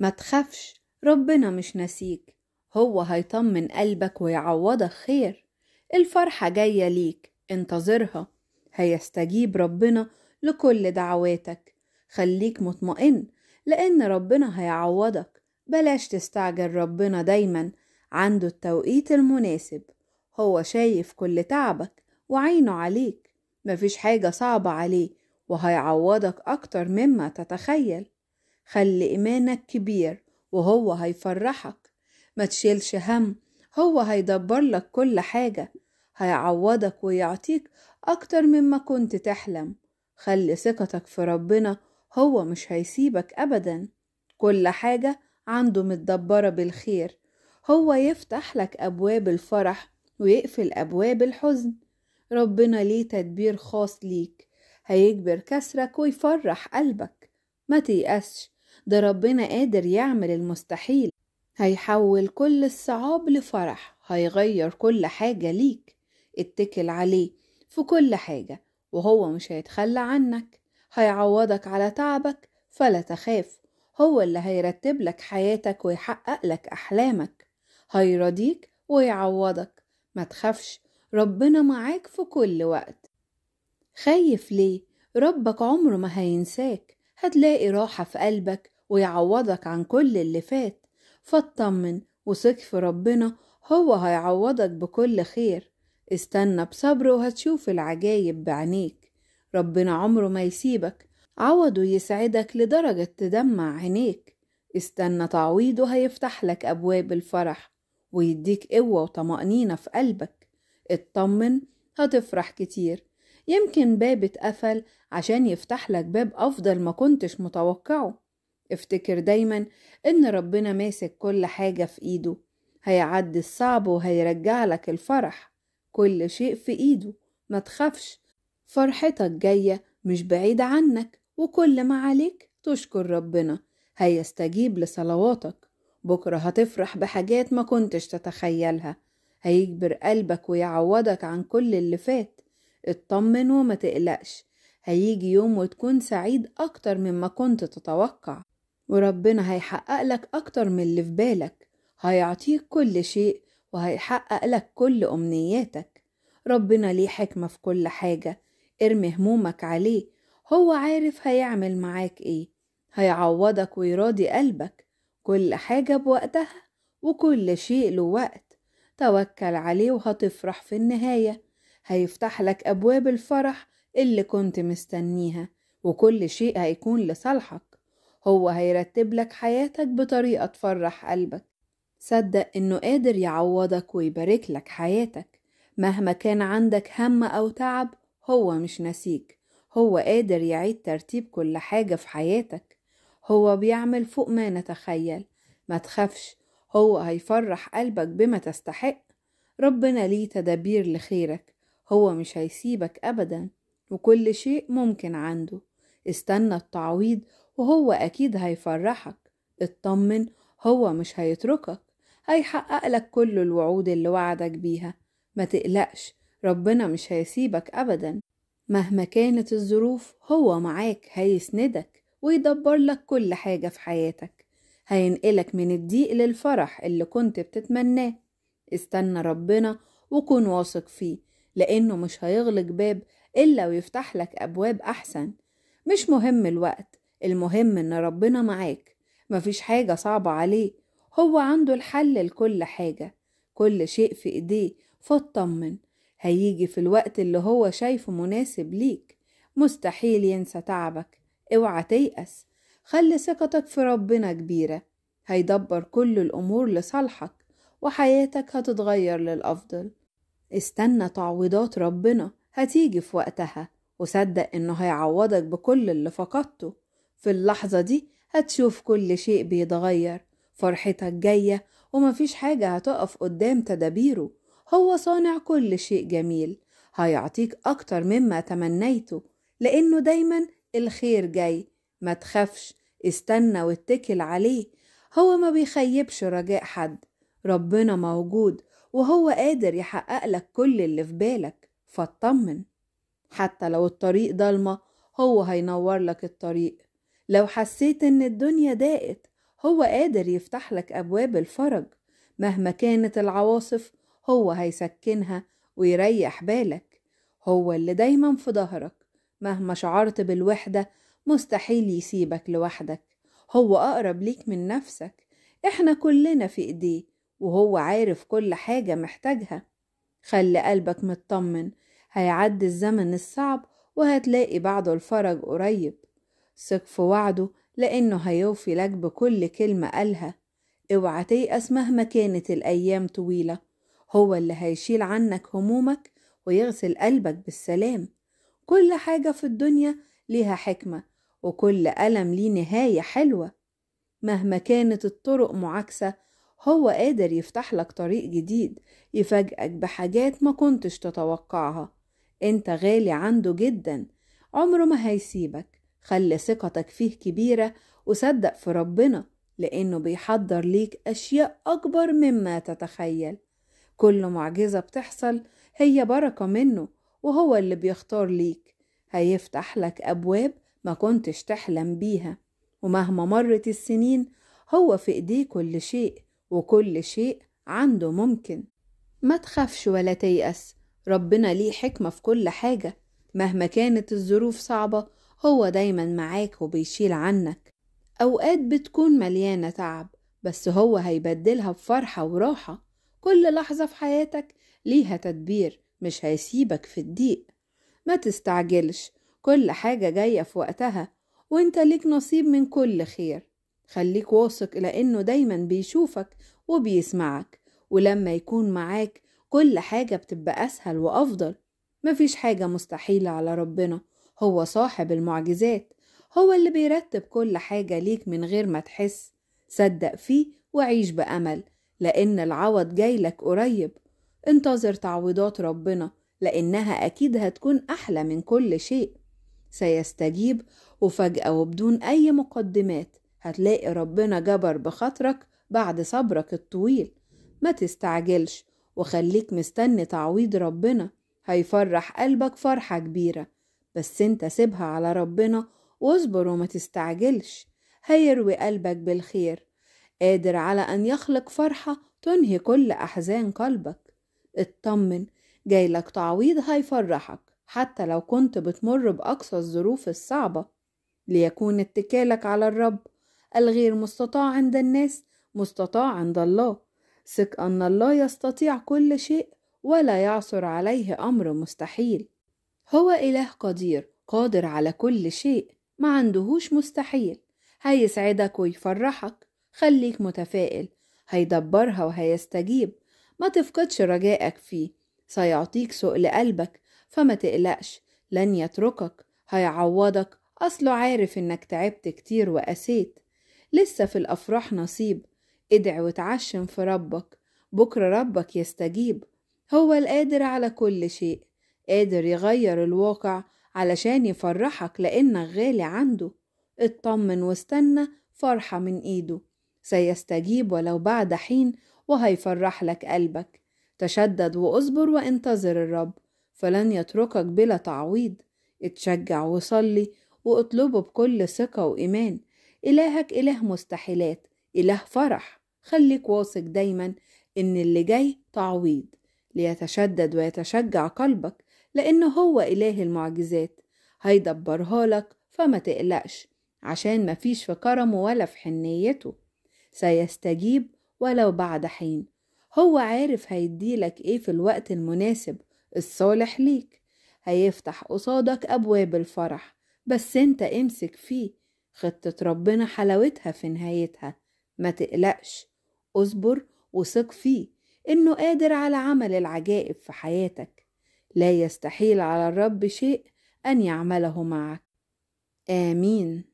ما تخافش، ربنا مش ناسيك. هو هيطمن قلبك ويعوضك خير. الفرحة جاية ليك، انتظرها. هيستجيب ربنا لكل دعواتك. خليك مطمئن، لأن ربنا هيعوضك. بلاش تستعجل، ربنا دايما عنده التوقيت المناسب. هو شايف كل تعبك وعينه عليك. مفيش حاجة صعبة عليه، وهيعوضك أكتر مما تتخيل. خلي إيمانك كبير وهو هيفرحك. ما تشيلش هم، هو هيدبر لك كل حاجة. هيعوضك ويعطيك أكتر مما كنت تحلم. خلي ثقتك في ربنا، هو مش هيسيبك أبدا. كل حاجة عنده متدبرة بالخير. هو يفتح لك أبواب الفرح ويقفل أبواب الحزن. ربنا ليه تدبير خاص ليك، هيجبر كسرك ويفرح قلبك. ما تيأسش، ده ربنا قادر يعمل المستحيل. هيحول كل الصعاب لفرح، هيغير كل حاجة ليك. اتكل عليه في كل حاجة، وهو مش هيتخلى عنك. هيعوضك على تعبك، فلا تخاف. هو اللي هيرتب لك حياتك ويحقق لك أحلامك. هيرضيك ويعوضك. ما تخافش، ربنا معاك في كل وقت. خايف ليه؟ ربك عمره ما هينساك. هتلاقي راحة في قلبك ويعوضك عن كل اللي فات. فاطمن وثق في ربنا، هو هيعوضك بكل خير. استنى بصبر وهتشوف العجايب بعينيك. ربنا عمره ما يسيبك، عوضه يسعدك لدرجة تدمع عينيك. استنى تعويضه، هيفتح لك أبواب الفرح ويديك قوة وطمأنينة في قلبك. اطمن، هتفرح كتير. يمكن باب اتقفل عشان يفتح لك باب أفضل ما كنتش متوقعه. افتكر دايما إن ربنا ماسك كل حاجة في إيده. هيعدي الصعب وهيرجع لك الفرح. كل شيء في إيده، ما تخافش. فرحتك جاية مش بعيدة عنك، وكل ما عليك تشكر ربنا. هيستجيب لصلواتك. بكرة هتفرح بحاجات ما كنتش تتخيلها. هيجبر قلبك ويعوضك عن كل اللي فات. اطمن وما تقلقش، هيجي يوم وتكون سعيد أكتر مما كنت تتوقع. وربنا هيحقق لك أكتر من اللي في بالك. هيعطيك كل شيء وهيحقق لك كل أمنياتك. ربنا ليه حكمة في كل حاجة. ارمي همومك عليه، هو عارف هيعمل معاك ايه. هيعوضك ويراضي قلبك. كل حاجة بوقتها، وكل شيء له وقت. توكل عليه وهتفرح في النهاية. هيفتح لك أبواب الفرح اللي كنت مستنيها، وكل شيء هيكون لصالحك. هو هيرتب لك حياتك بطريقة تفرح قلبك. صدق إنه قادر يعوضك ويبارك لك حياتك. مهما كان عندك هم أو تعب، هو مش ناسيك. هو قادر يعيد ترتيب كل حاجة في حياتك. هو بيعمل فوق ما نتخيل. ما تخافش، هو هيفرح قلبك بما تستحق. ربنا ليه تدابير لخيرك. هو مش هيسيبك أبدا، وكل شيء ممكن عنده. استنى التعويض، وهو أكيد هيفرحك. اطمن، هو مش هيتركك. هيحقق لك كل الوعود اللي وعدك بيها. ما تقلقش، ربنا مش هيسيبك أبدا. مهما كانت الظروف، هو معاك. هيسندك ويدبر لك كل حاجة في حياتك. هينقلك من الضيق للفرح اللي كنت بتتمناه. استنى ربنا وكن واثق فيه، لأنه مش هيغلق باب إلا ويفتح لك أبواب أحسن. مش مهم الوقت، المهم إن ربنا معاك. مفيش حاجة صعبة عليه، هو عنده الحل لكل حاجة. كل شيء في إيديه، فاطمن. هيجي في الوقت اللي هو شايفه مناسب ليك. مستحيل ينسى تعبك. اوعى تيأس، خلي ثقتك في ربنا كبيرة. هيدبر كل الأمور لصالحك، وحياتك هتتغير للأفضل. استنى تعويضات ربنا، هتيجي في وقتها. وصدق إنه هيعوضك بكل اللي فقدته. في اللحظة دي هتشوف كل شيء بيتغير. فرحتك جاية، ومفيش حاجة هتقف قدام تدابيره. هو صانع كل شيء جميل. هيعطيك أكتر مما تمنيته، لأنه دايما الخير جاي. ما تخافش، استنى واتكل عليه. هو ما بيخيبش رجاء حد. ربنا موجود، وهو قادر يحقق لك كل اللي في بالك. فاطمن. حتى لو الطريق ضلمة، هو هينور لك الطريق. لو حسيت ان الدنيا ضاقت، هو قادر يفتح لك أبواب الفرج. مهما كانت العواصف هو هيسكنها ويريح بالك. هو اللي دايما في ظهرك. مهما شعرت بالوحدة مستحيل يسيبك لوحدك. هو أقرب ليك من نفسك. احنا كلنا في ايديه، وهو عارف كل حاجة محتاجها. خلي قلبك مطمن، هيعدي الزمن الصعب وهتلاقي بعده الفرج قريب. ثق في وعده لأنه هيوفي لك بكل كلمة قالها. اوعى تيأس مهما كانت الأيام طويلة. هو اللي هيشيل عنك همومك ويغسل قلبك بالسلام. كل حاجة في الدنيا ليها حكمة، وكل ألم ليه نهاية حلوة. مهما كانت الطرق معاكسة هو قادر يفتح لك طريق جديد، يفاجئك بحاجات ما كنتش تتوقعها. انت غالي عنده جدا، عمره ما هيسيبك. خلي ثقتك فيه كبيرة وصدق في ربنا، لأنه بيحضر ليك أشياء أكبر مما تتخيل. كل معجزة بتحصل هي بركة منه، وهو اللي بيختار ليك. هيفتح لك أبواب ما كنتش تحلم بيها. ومهما مرت السنين هو في إيديه كل شيء، وكل شيء عنده ممكن. ما تخافش ولا تيأس، ربنا ليه حكمة في كل حاجة. مهما كانت الظروف صعبة هو دايما معاك وبيشيل عنك. أوقات بتكون مليانة تعب، بس هو هيبدلها بفرحة وراحة. كل لحظة في حياتك ليها تدبير، مش هيسيبك في الضيق. ما تستعجلش، كل حاجة جاية في وقتها، وانت ليك نصيب من كل خير. خليك واثق لأنه دايما بيشوفك وبيسمعك، ولما يكون معاك كل حاجة بتبقى أسهل وأفضل. مفيش حاجة مستحيلة على ربنا. هو صاحب المعجزات، هو اللي بيرتب كل حاجة ليك من غير ما تحس. صدق فيه وعيش بأمل، لأن العوض جايلك قريب. انتظر تعويضات ربنا، لأنها أكيد هتكون أحلى من كل شيء. سيستجيب، وفجأة وبدون أي مقدمات هتلاقي ربنا جبر بخاطرك بعد صبرك الطويل. ما تستعجلش، وخليك مستني تعويض ربنا. هيفرح قلبك فرحة كبيرة، بس انت سيبها على ربنا واصبر وما تستعجلش. هيروي قلبك بالخير، قادر على أن يخلق فرحة تنهي كل أحزان قلبك. اطمن، جايلك تعويض هيفرحك حتى لو كنت بتمر بأقصى الظروف الصعبة. ليكون اتكالك على الرب. الغير مستطاع عند الناس مستطاع عند الله. ثق أن الله يستطيع كل شيء، ولا يعثر عليه أمر مستحيل. هو إله قدير قادر على كل شيء، ما عندهوش مستحيل. هيسعدك ويفرحك، خليك متفائل. هيدبرها وهيستجيب. ما تفقدش رجائك فيه، سيعطيك سؤل قلبك. فما تقلقش، لن يتركك، هيعوضك. أصله عارف إنك تعبت كتير وقسيت. لسه في الأفراح نصيب. ادع وتعشم في ربك، بكرة ربك يستجيب. هو القادر على كل شيء، قادر يغير الواقع علشان يفرحك لأنك غالي عنده. اطمن واستنى فرحة من إيده. سيستجيب ولو بعد حين، وهيفرح لك قلبك. تشدد واصبر وانتظر الرب، فلن يتركك بلا تعويض. اتشجع وصلي واطلبه بكل ثقة وإيمان. إلهك إله مستحيلات، إله فرح. خليك واثق دايما إن اللي جاي تعويض. ليتشدد ويتشجع قلبك، لأنه هو إله المعجزات. هيدبرها لك، فما تقلقش، عشان مفيش في كرمه ولا في حنيته. سيستجيب ولو بعد حين. هو عارف هيديلك ايه في الوقت المناسب الصالح ليك. هيفتح قصادك أبواب الفرح، بس انت امسك فيه. خطة ربنا حلاوتها في نهايتها. ما تقلقش، اصبر وثق فيه، إنه قادر على عمل العجائب في حياتك. لا يستحيل على الرب شيء أن يعمله معك. آمين.